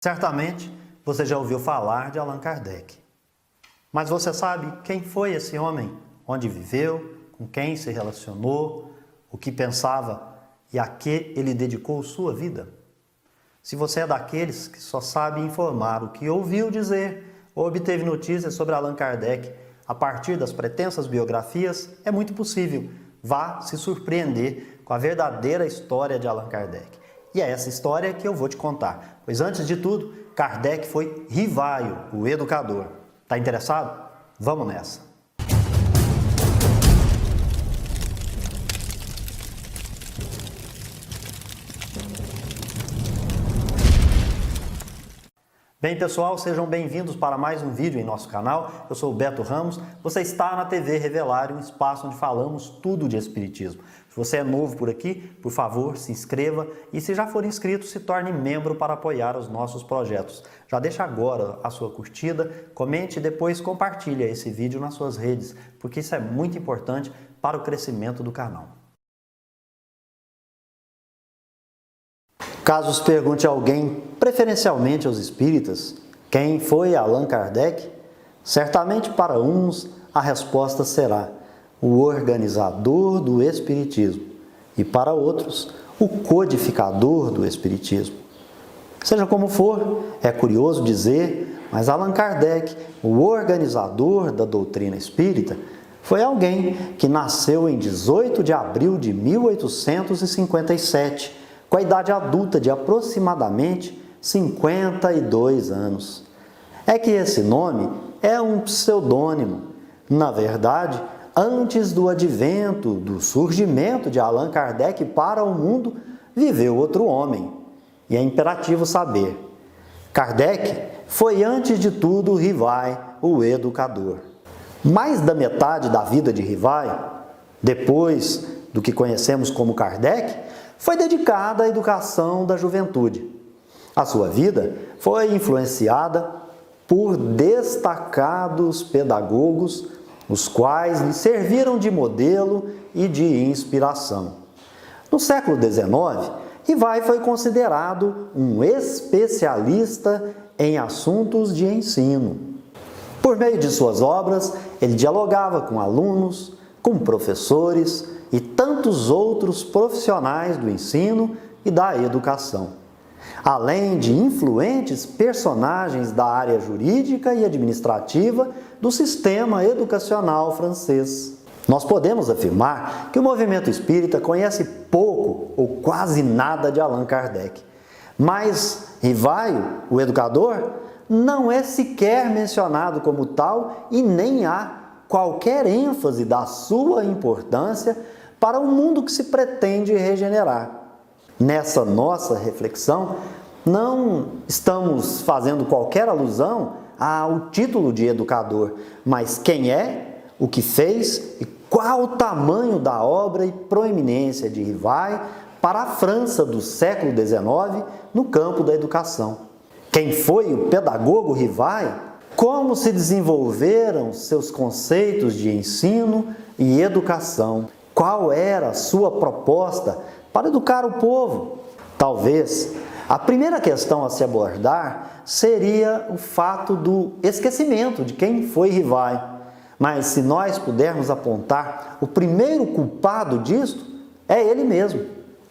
Certamente você já ouviu falar de Allan Kardec. Mas você sabe quem foi esse homem? Onde viveu? Com quem se relacionou? O que pensava e a que ele dedicou sua vida? Se você é daqueles que só sabe informar o que ouviu dizer ou obteve notícias sobre Allan Kardec a partir das pretensas biografias, é muito possível vá se surpreender com a verdadeira história de Allan Kardec. E é essa história que eu vou te contar. Pois antes de tudo, Kardec foi Rivaio, o educador. Tá interessado? Vamos nessa! Bem, pessoal, sejam bem-vindos para mais um vídeo em nosso canal. Eu sou o Beto Ramos. Você está na TV Revelar, um espaço onde falamos tudo de espiritismo. Se você é novo por aqui, por favor, se inscreva e, se já for inscrito, se torne membro para apoiar os nossos projetos. Já deixa agora a sua curtida, comente e depois compartilhe esse vídeo nas suas redes, porque isso é muito importante para o crescimento do canal. Caso se pergunte a alguém, preferencialmente aos espíritas, quem foi Allan Kardec, certamente para uns a resposta será o organizador do espiritismo e para outros o codificador do espiritismo. Seja como for, é curioso dizer, mas Allan Kardec, o organizador da doutrina espírita, foi alguém que nasceu em 18 de abril de 1857, com a idade adulta de aproximadamente 52 anos. É que esse nome é um pseudônimo. Na verdade, antes do advento, do surgimento de Allan Kardec para o mundo, viveu outro homem. E é imperativo saber. Kardec foi, antes de tudo, Rivaio, o educador. Mais da metade da vida de Rivaio, depois do que conhecemos como Kardec, foi dedicada à educação da juventude. A sua vida foi influenciada por destacados pedagogos, os quais lhe serviram de modelo e de inspiração. No século XIX, Rivaio foi considerado um especialista em assuntos de ensino. Por meio de suas obras, ele dialogava com alunos, com professores e tantos outros profissionais do ensino e da educação, além de influentes personagens da área jurídica e administrativa do sistema educacional francês. Nós podemos afirmar que o movimento espírita conhece pouco ou quase nada de Allan Kardec, mas Rivaio, o educador, não é sequer mencionado como tal e nem há qualquer ênfase da sua importância para o mundo que se pretende regenerar. Nessa nossa reflexão, não estamos fazendo qualquer alusão ao título de educador, mas quem é, o que fez e qual o tamanho da obra e proeminência de Rivaio para a França do século XIX no campo da educação. Quem foi o pedagogo Rivaio? Como se desenvolveram seus conceitos de ensino e educação? Qual era a sua proposta para educar o povo? Talvez a primeira questão a se abordar seria o fato do esquecimento de quem foi Rivaio. Mas se nós pudermos apontar o primeiro culpado disto, é ele mesmo,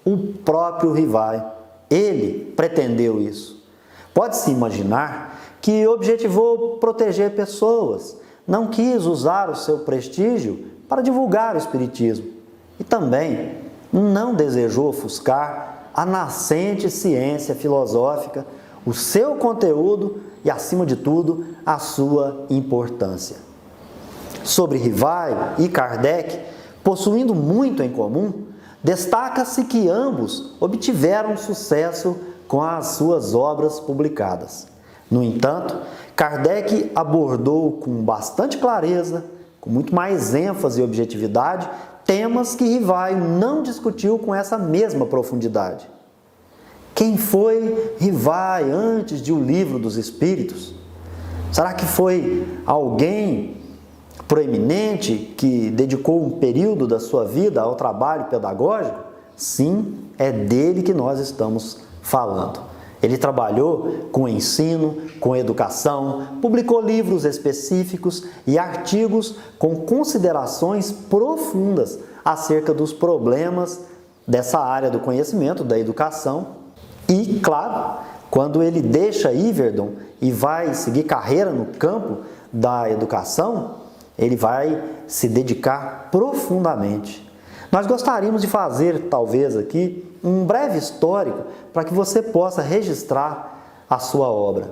o próprio Rivaio. Ele pretendeu isso. Pode-se imaginar que objetivou proteger pessoas, não quis usar o seu prestígio para divulgar o espiritismo e também não desejou ofuscar a nascente ciência filosófica, o seu conteúdo e, acima de tudo, a sua importância. Sobre Rivaio e Kardec, possuindo muito em comum, destaca-se que ambos obtiveram sucesso com as suas obras publicadas. No entanto, Kardec abordou com bastante clareza, com muito mais ênfase e objetividade, temas que Rivaio não discutiu com essa mesma profundidade. Quem foi Rivaio antes de O Livro dos Espíritos? Será que foi alguém proeminente que dedicou um período da sua vida ao trabalho pedagógico? Sim, é dele que nós estamos falando. Ele trabalhou com ensino, com educação, publicou livros específicos e artigos com considerações profundas acerca dos problemas dessa área do conhecimento, da educação. E, claro, quando ele deixa Yverdon e vai seguir carreira no campo da educação, ele vai se dedicar profundamente. Nós gostaríamos de fazer, talvez aqui, um breve histórico para que você possa registrar a sua obra.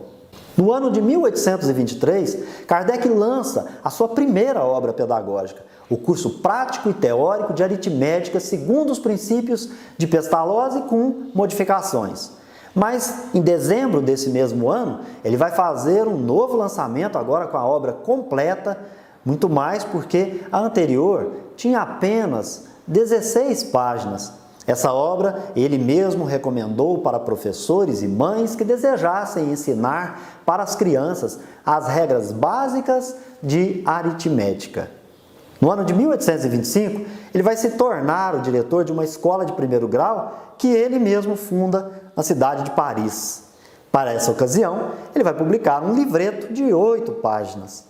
No ano de 1823, Kardec lança a sua primeira obra pedagógica, o curso prático e teórico de aritmética segundo os princípios de Pestalozzi com modificações. Mas, em dezembro desse mesmo ano, ele vai fazer um novo lançamento, agora com a obra completa, muito mais porque a anterior tinha apenas 16 páginas. Essa obra ele mesmo recomendou para professores e mães que desejassem ensinar para as crianças as regras básicas de aritmética. No ano de 1825, ele vai se tornar o diretor de uma escola de primeiro grau que ele mesmo funda na cidade de Paris. Para essa ocasião, ele vai publicar um livreto de 8 páginas.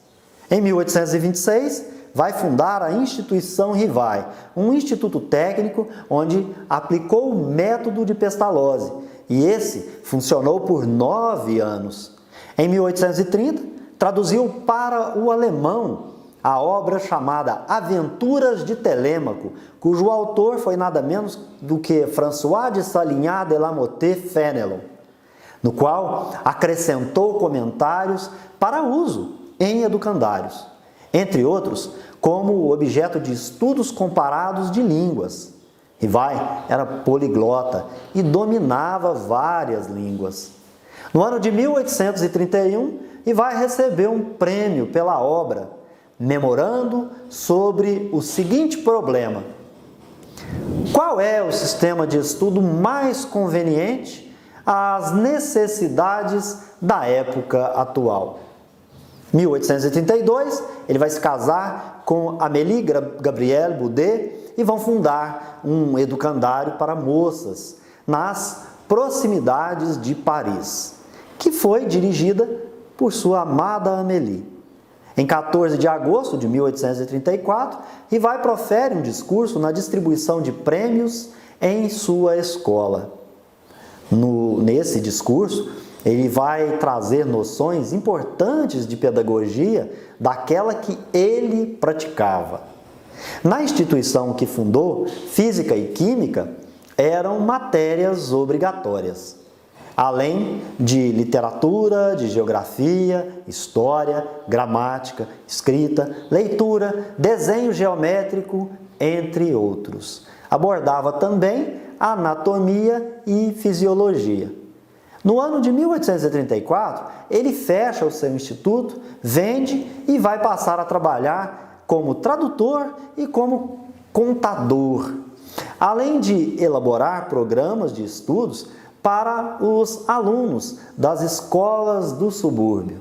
Em 1826, vai fundar a Instituição Rivai, um instituto técnico onde aplicou o método de Pestalozzi, e esse funcionou por 9 anos. Em 1830, traduziu para o alemão a obra chamada Aventuras de Telêmaco, cujo autor foi nada menos do que François de Salignac de la Motte Fénelon, no qual acrescentou comentários para uso em educandários, entre outros, como objeto de estudos comparados de línguas. Rivai era poliglota e dominava várias línguas. No ano de 1831, Rivai recebeu um prêmio pela obra, memorando sobre o seguinte problema: qual é o sistema de estudo mais conveniente às necessidades da época atual? Em 1832, ele vai se casar com Amélie Gabrielle Boudet e vão fundar um educandário para moças nas proximidades de Paris, que foi dirigida por sua amada Amélie. Em 14 de agosto de 1834, Rivai profere um discurso na distribuição de prêmios em sua escola. Nesse discurso, ele vai trazer noções importantes de pedagogia daquela que ele praticava. Na instituição que fundou, física e química eram matérias obrigatórias, além de literatura, de geografia, história, gramática, escrita, leitura, desenho geométrico, entre outros. Abordava também anatomia e fisiologia. No ano de 1834, ele fecha o seu instituto, vende e vai passar a trabalhar como tradutor e como contador, além de elaborar programas de estudos para os alunos das escolas do subúrbio.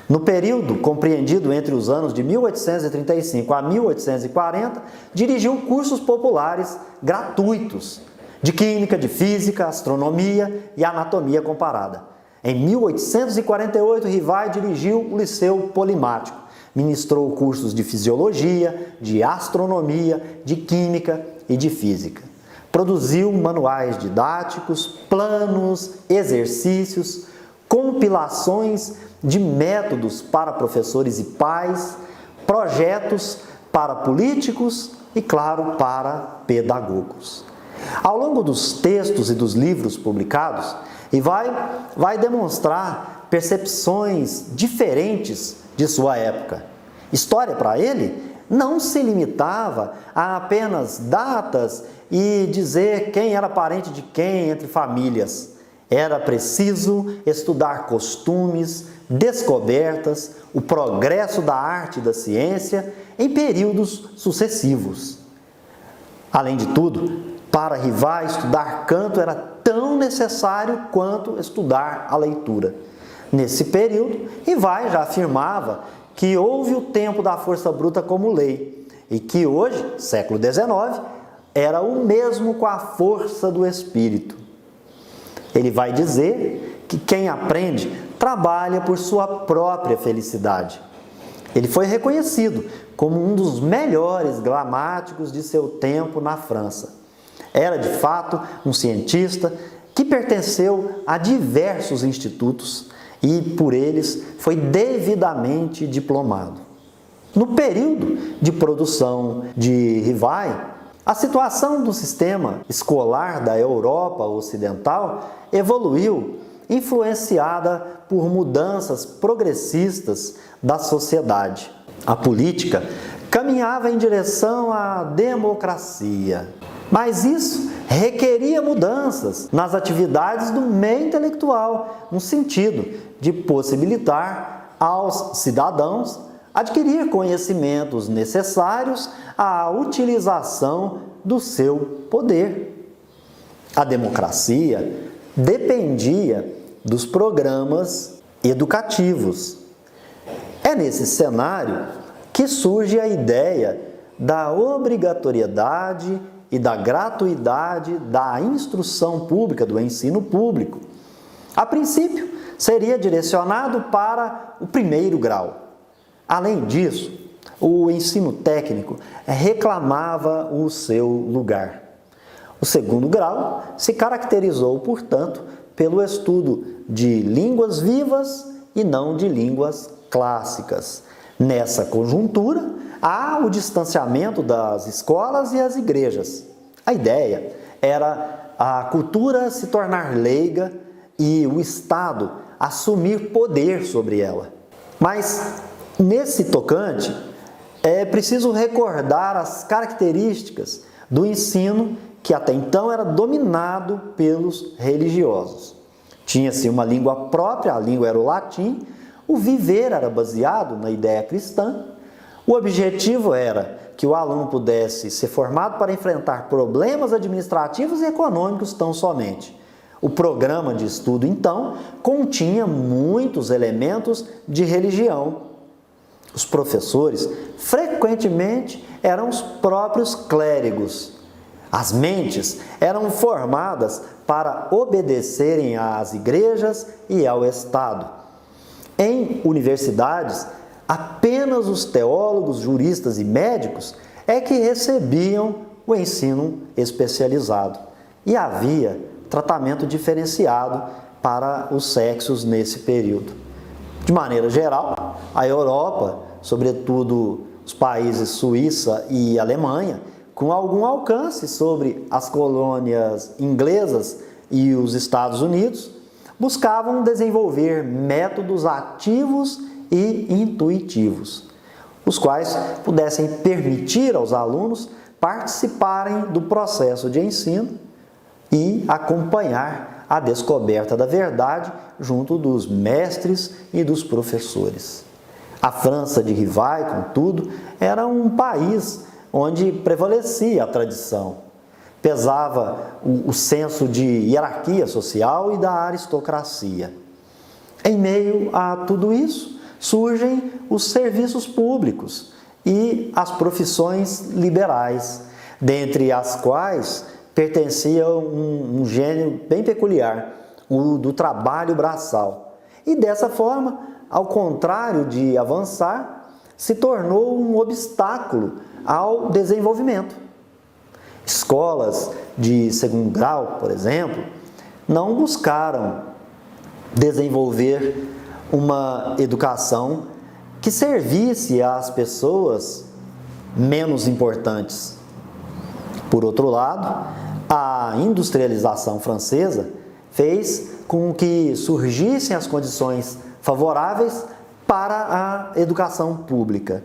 No período compreendido entre os anos de 1835 a 1840, dirigiu cursos populares gratuitos de química, de física, astronomia e anatomia comparada. Em 1848, Rivai dirigiu o Liceu Polimático, ministrou cursos de fisiologia, de astronomia, de química e de física. Produziu manuais didáticos, planos, exercícios, compilações de métodos para professores e pais, projetos para políticos e, claro, para pedagogos. Ao longo dos textos e dos livros publicados, vai demonstrar percepções diferentes de sua época. História para ele não se limitava a apenas datas e dizer quem era parente de quem entre famílias. Era preciso estudar costumes, descobertas, o progresso da arte e da ciência em períodos sucessivos. Além de tudo, para Rivai, estudar canto era tão necessário quanto estudar a leitura. Nesse período, Rivai já afirmava que houve o tempo da força bruta como lei e que hoje, século XIX, era o mesmo com a força do espírito. Ele vai dizer que quem aprende trabalha por sua própria felicidade. Ele foi reconhecido como um dos melhores gramáticos de seu tempo na França. Era, de fato, um cientista que pertenceu a diversos institutos e, por eles, foi devidamente diplomado. No período de produção de Rivai, a situação do sistema escolar da Europa Ocidental evoluiu, influenciada por mudanças progressistas da sociedade. A política caminhava em direção à democracia, mas isso requeria mudanças nas atividades do meio intelectual, no sentido de possibilitar aos cidadãos adquirir conhecimentos necessários à utilização do seu poder. A democracia dependia dos programas educativos. É nesse cenário que surge a ideia da obrigatoriedade e da gratuidade da instrução pública, do ensino público. A princípio, seria direcionado para o primeiro grau. Além disso, o ensino técnico reclamava o seu lugar. O segundo grau se caracterizou, portanto, pelo estudo de línguas vivas e não de línguas clássicas. Nessa conjuntura, há o distanciamento das escolas e as igrejas. A ideia era a cultura se tornar leiga e o Estado assumir poder sobre ela. Mas, nesse tocante, é preciso recordar as características do ensino que até então era dominado pelos religiosos. Tinha-se uma língua própria, a língua era o latim, o viver era baseado na ideia cristã, o objetivo era que o aluno pudesse ser formado para enfrentar problemas administrativos e econômicos tão somente. O programa de estudo, então, continha muitos elementos de religião. Os professores, frequentemente, eram os próprios clérigos. As mentes eram formadas para obedecerem às igrejas e ao Estado. Em universidades, apenas os teólogos, juristas e médicos é que recebiam o ensino especializado. E havia tratamento diferenciado para os sexos nesse período. De maneira geral, a Europa, sobretudo os países Suíça e Alemanha, com algum alcance sobre as colônias inglesas e os Estados Unidos, buscavam desenvolver métodos ativos e intuitivos, os quais pudessem permitir aos alunos participarem do processo de ensino e acompanhar a descoberta da verdade junto dos mestres e dos professores. A França de Rivai, contudo, era um país onde prevalecia a tradição. Pesava o senso de hierarquia social e da aristocracia. Em meio a tudo isso, surgem os serviços públicos e as profissões liberais, dentre as quais pertencia um gênero bem peculiar, o do trabalho braçal. E dessa forma, ao contrário de avançar, se tornou um obstáculo ao desenvolvimento. Escolas de segundo grau, por exemplo, não buscaram desenvolver uma educação que servisse às pessoas menos importantes. Por outro lado, a industrialização francesa fez com que surgissem as condições favoráveis para a educação pública.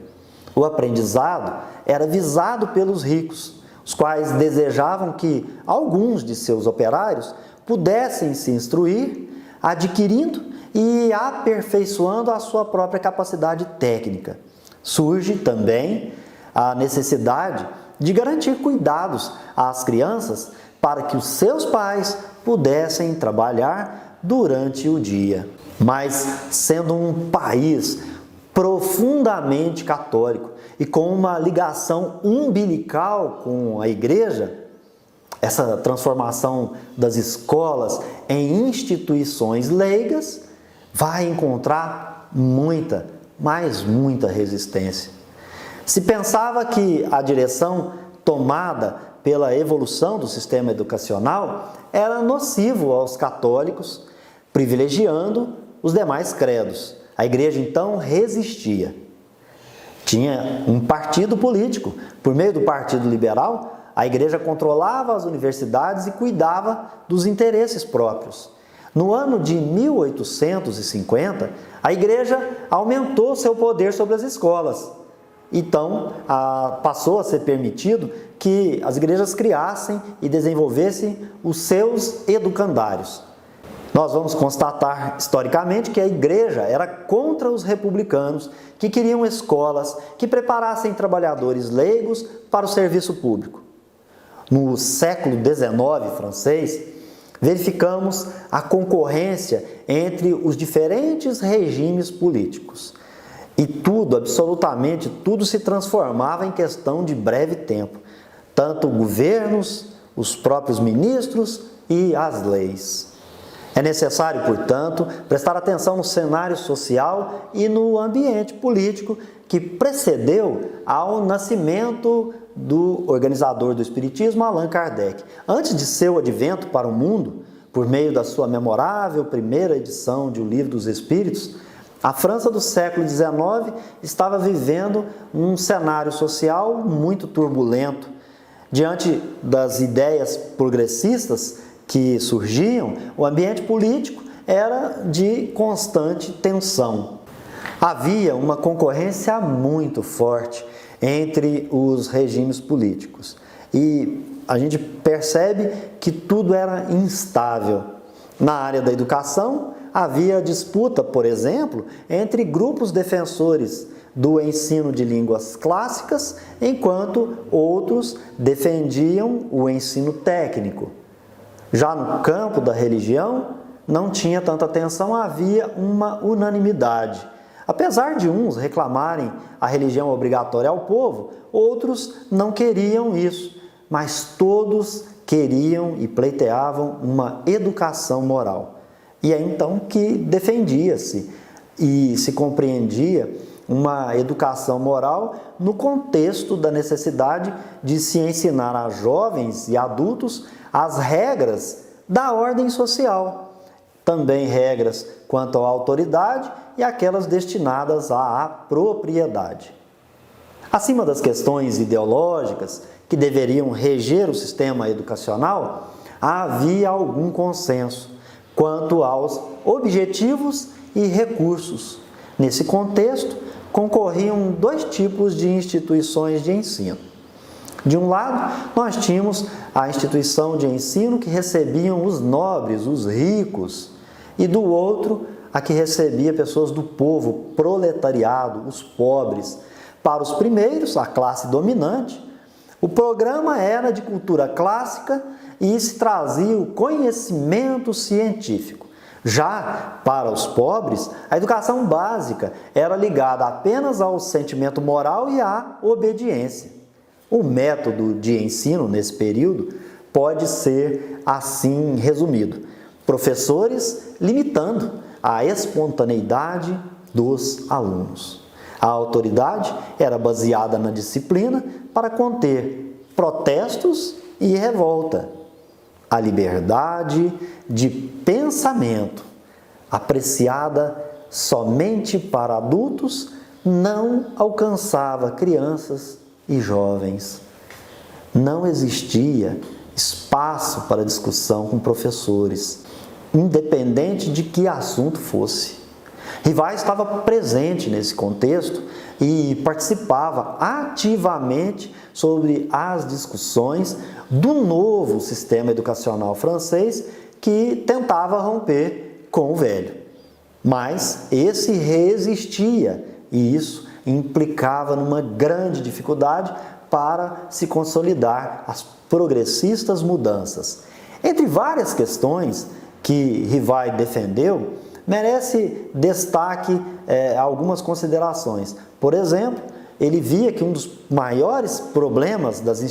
O aprendizado era visado pelos ricos, os quais desejavam que alguns de seus operários pudessem se instruir, adquirindo e aperfeiçoando a sua própria capacidade técnica. Surge também a necessidade de garantir cuidados às crianças para que os seus pais pudessem trabalhar durante o dia. Mas, sendo um país profundamente católico e com uma ligação umbilical com a igreja, essa transformação das escolas em instituições leigas, vai encontrar muita, mas muita resistência. Se pensava que a direção tomada pela evolução do sistema educacional era nocivo aos católicos, privilegiando os demais credos. A igreja então resistia. Tinha um partido político. Por meio do Partido Liberal, a igreja controlava as universidades e cuidava dos interesses próprios. No ano de 1850, a igreja aumentou seu poder sobre as escolas. Então, passou a ser permitido que as igrejas criassem e desenvolvessem os seus educandários. Nós vamos constatar historicamente que a igreja era contra os republicanos, que queriam escolas que preparassem trabalhadores leigos para o serviço público. No século XIX francês, verificamos a concorrência entre os diferentes regimes políticos. E tudo, absolutamente tudo, se transformava em questão de breve tempo. Tanto governos, os próprios ministros e as leis. É necessário, portanto, prestar atenção no cenário social e no ambiente político que precedeu ao nascimento do organizador do Espiritismo, Allan Kardec. Antes de seu advento para o mundo, por meio da sua memorável primeira edição de O Livro dos Espíritos, a França do século XIX estava vivendo um cenário social muito turbulento. Diante das ideias progressistas que surgiam, o ambiente político era de constante tensão. Havia uma concorrência muito forte entre os regimes políticos e a gente percebe que tudo era instável. Na área da educação, havia disputa, por exemplo, entre grupos defensores do ensino de línguas clássicas, enquanto outros defendiam o ensino técnico. Já no campo da religião, não tinha tanta atenção, havia uma unanimidade. Apesar de uns reclamarem a religião obrigatória ao povo, outros não queriam isso, mas todos queriam e pleiteavam uma educação moral. E é então que defendia-se e se compreendia uma educação moral no contexto da necessidade de se ensinar a jovens e adultos as regras da ordem social, também regras quanto à autoridade e aquelas destinadas à propriedade. Acima das questões ideológicas que deveriam reger o sistema educacional, havia algum consenso quanto aos objetivos e recursos. Nesse contexto, concorriam dois tipos de instituições de ensino. De um lado, nós tínhamos a instituição de ensino que recebiam os nobres, os ricos, e do outro, a que recebia pessoas do povo, proletariado, os pobres. Para os primeiros, a classe dominante, o programa era de cultura clássica e se trazia o conhecimento científico. Já para os pobres, a educação básica era ligada apenas ao sentimento moral e à obediência. O método de ensino nesse período pode ser assim resumido: professores limitando a espontaneidade dos alunos. A autoridade era baseada na disciplina para conter protestos e revolta. A liberdade de pensamento, apreciada somente para adultos, não alcançava crianças e jovens. Não existia espaço para discussão com professores, independente de que assunto fosse. Rivail estava presente nesse contexto e participava ativamente sobre as discussões do novo sistema educacional francês que tentava romper com o velho. Mas esse resistia e isso implicava numa grande dificuldade para se consolidar as progressistas mudanças. Entre várias questões que Rivail defendeu, merece destaque algumas considerações. Por exemplo, ele via que um dos maiores problemas das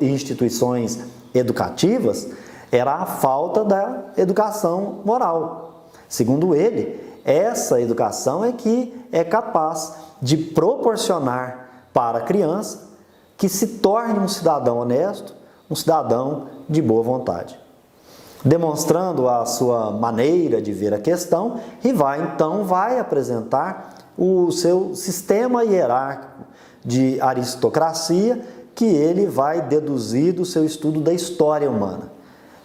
instituições educativas era a falta da educação moral. Segundo ele, essa educação é que é capaz de proporcionar para a criança que se torne um cidadão honesto, um cidadão de boa vontade. Demonstrando a sua maneira de ver a questão, Rivai então vai apresentar o seu sistema hierárquico de aristocracia que ele vai deduzir do seu estudo da história humana.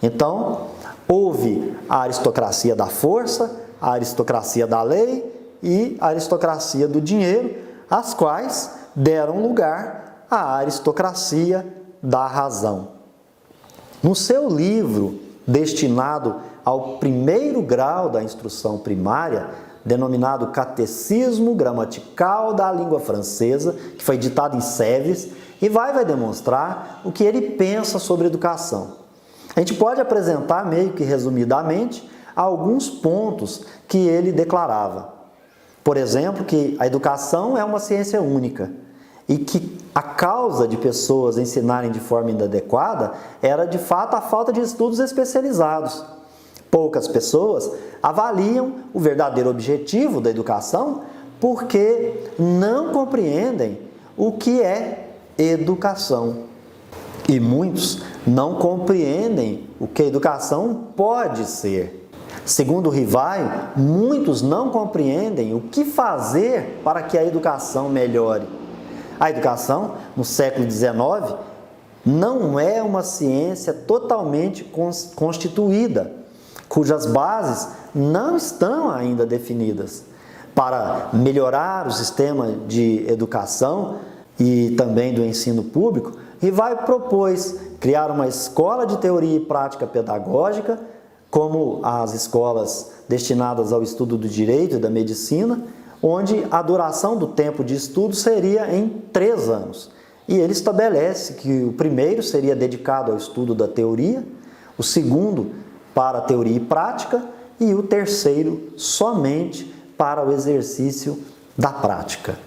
Então, houve a aristocracia da força, a aristocracia da lei e a aristocracia do dinheiro, as quais deram lugar à aristocracia da razão. No seu livro destinado ao primeiro grau da instrução primária, denominado Catecismo Gramatical da Língua Francesa, que foi ditado em Sèvres, Rivai vai demonstrar o que ele pensa sobre educação. A gente pode apresentar, meio que resumidamente, alguns pontos que ele declarava. Por exemplo, que a educação é uma ciência única e que a causa de pessoas ensinarem de forma inadequada era, de fato, a falta de estudos especializados. Poucas pessoas avaliam o verdadeiro objetivo da educação porque não compreendem o que é educação. E muitos não compreendem o que a educação pode ser. Segundo Rivai, muitos não compreendem o que fazer para que a educação melhore. A educação, no século XIX, não é uma ciência totalmente constituída, cujas bases não estão ainda definidas. Para melhorar o sistema de educação e também do ensino público, Rivai propôs criar uma escola de teoria e prática pedagógica, como as escolas destinadas ao estudo do direito e da medicina, onde a duração do tempo de estudo seria em 3 anos. E ele estabelece que o primeiro seria dedicado ao estudo da teoria, o segundo para a teoria e prática e o terceiro somente para o exercício da prática.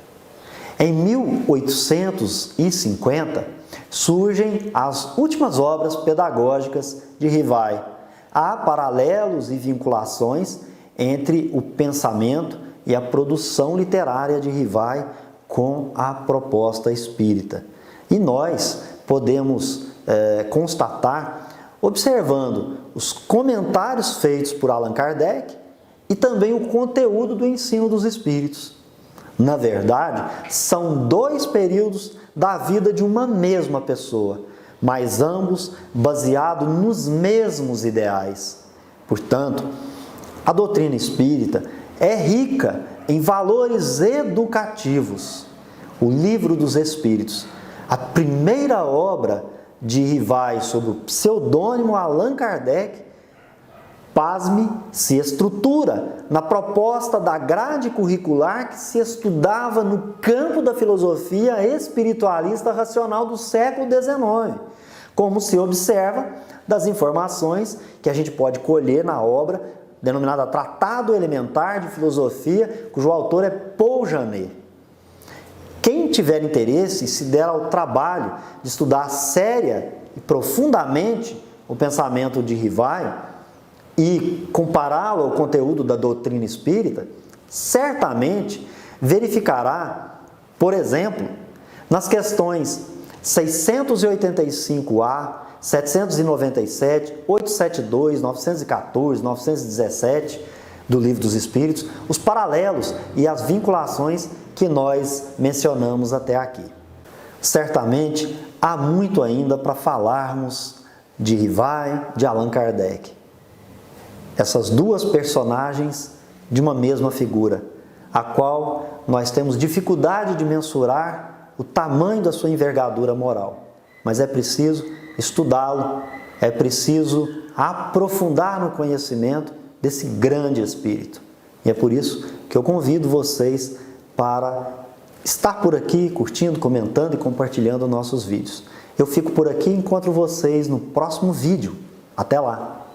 Em 1850, surgem as últimas obras pedagógicas de Rivai. Há paralelos e vinculações entre o pensamento e a produção literária de Rivai com a proposta espírita. E nós podemos constatar, observando os comentários feitos por Allan Kardec e também o conteúdo do ensino dos espíritos. Na verdade, são 2 períodos da vida de uma mesma pessoa, mas ambos baseados nos mesmos ideais. Portanto, a doutrina espírita é rica em valores educativos. O Livro dos Espíritos, a primeira obra de Rivai sob o pseudônimo Allan Kardec, pasme, se estrutura na proposta da grade curricular que se estudava no campo da filosofia espiritualista racional do século XIX, como se observa das informações que a gente pode colher na obra denominada Tratado Elementar de Filosofia, cujo autor é Paul Janet. Quem tiver interesse e se der ao trabalho de estudar séria e profundamente o pensamento de Rivai e compará-lo ao conteúdo da doutrina espírita, certamente verificará, por exemplo, nas questões 685A, 797, 872, 914, 917 do Livro dos Espíritos, os paralelos e as vinculações que nós mencionamos até aqui. Certamente há muito ainda para falarmos de Rivai, de Allan Kardec. Essas 2 personagens de uma mesma figura, a qual nós temos dificuldade de mensurar o tamanho da sua envergadura moral. Mas é preciso estudá-lo, é preciso aprofundar no conhecimento desse grande espírito. E é por isso que eu convido vocês para estar por aqui, curtindo, comentando e compartilhando nossos vídeos. Eu fico por aqui e encontro vocês no próximo vídeo. Até lá!